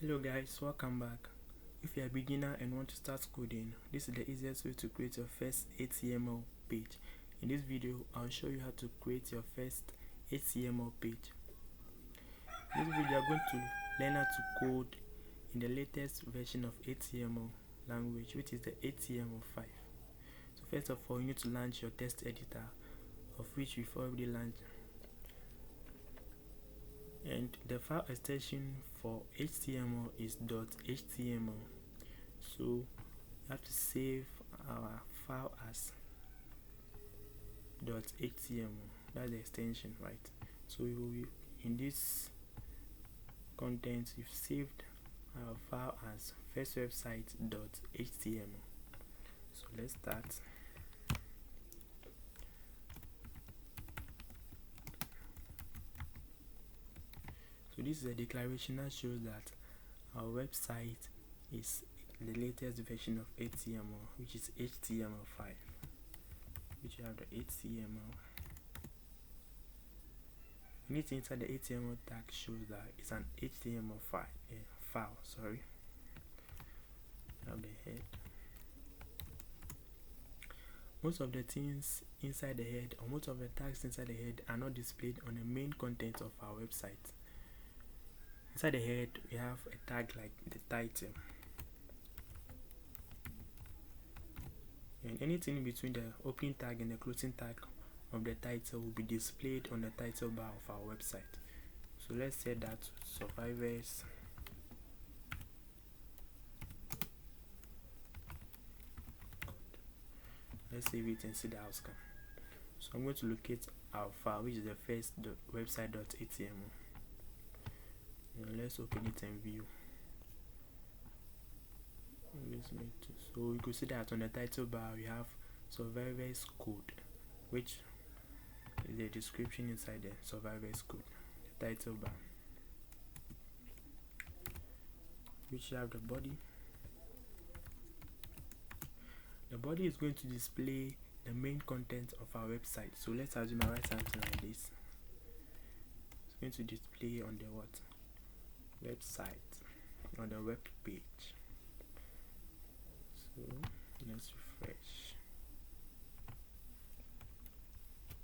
Hello guys, welcome back. If you're a beginner and want to start coding, this is the easiest way to create your first HTML page. In this video, I'll show you how to create your first HTML page. In this video, you're going to learn how to code in the latest version of HTML language, which is the HTML5. So first of all, you need to launch your text editor, of which we've already launched. And the file extension for HTML is .html. So you have to save our file as .html. That's the extension, right? So in this content, you've saved our file as firstwebsite.html. So let's start. So this is a declaration that shows that our website is the latest version of HTML, which is HTML5, which you have the HTML. Anything inside the HTML tag shows that it's an HTML file. Sorry. You have the head. Most of the things inside the head, or most of the tags inside the head, are not displayed on the main content of our website. Inside the head, we have a tag like the title, and anything between the opening tag and the closing tag of the title will be displayed on the title bar of our website. So let's set that to survivors. Let's save it and see the outcome. So I'm going to locate our file, which is the first website.html. Let's open it and view. So you could see that on the title bar we have survivors code, which is the description inside the survivors code, the title bar, which you have the body. The body is going to display the main content of our website. So let's assume I write something like this. It's going to display on the website, on the web page. So let's refresh.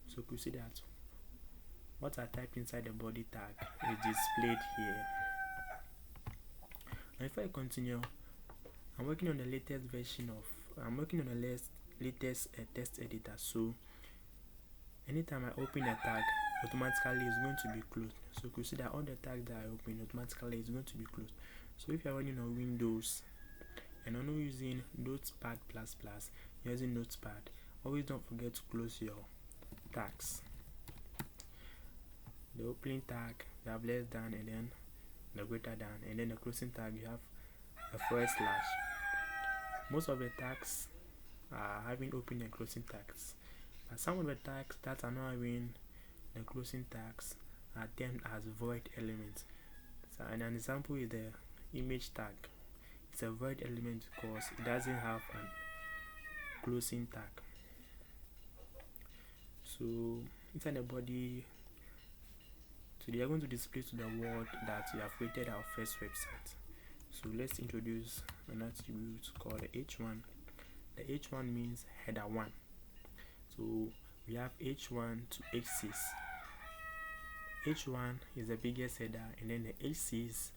So you can see that what I typed inside the body tag is displayed here. And if I continue, I'm working on the latest text editor. So anytime I open a tag, automatically it's going to be closed. So you can see that all the tags that I open automatically is going to be closed. So if you're running on Windows and I'm not using Notepad++, you're using Notepad, always don't forget to close your tags. The opening tag, you have less than, and then the greater than, and then the closing tag, you have a /. Most of the tags are having opening and closing tags, but some of the tags that are not having the closing tags are termed as void elements. So an example is the image tag. It's a void element because it doesn't have a closing tag. So inside the body, so they are going to display to the world that we have created our first website. So let's introduce an attribute called the h1. The h1 means header 1. So we have h1 to h6. h1 is the biggest header, and then the h6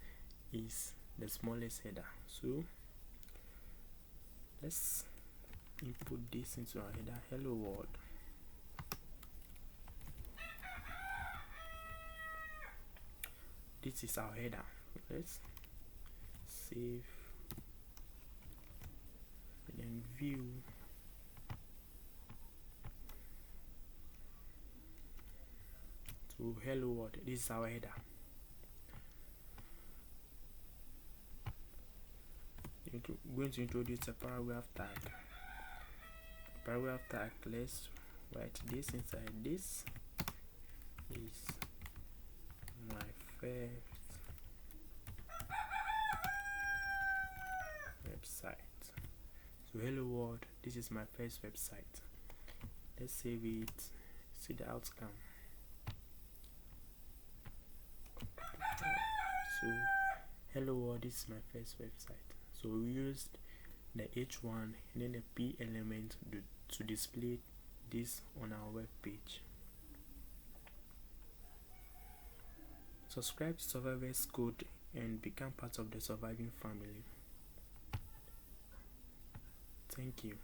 is the smallest header. So let's input this into our header, hello world. This is our header. Let's save and then view. So hello world, this is our header. We're going to introduce a paragraph tag. Let's write this inside. This is my first website. So hello world, this is my first website. Let's save it, see the outcome. So hello world, this is my first website. So we used the h1 and then the p element to display this on our web page. Subscribe to Survivor's Code and become part of the surviving family. Thank you.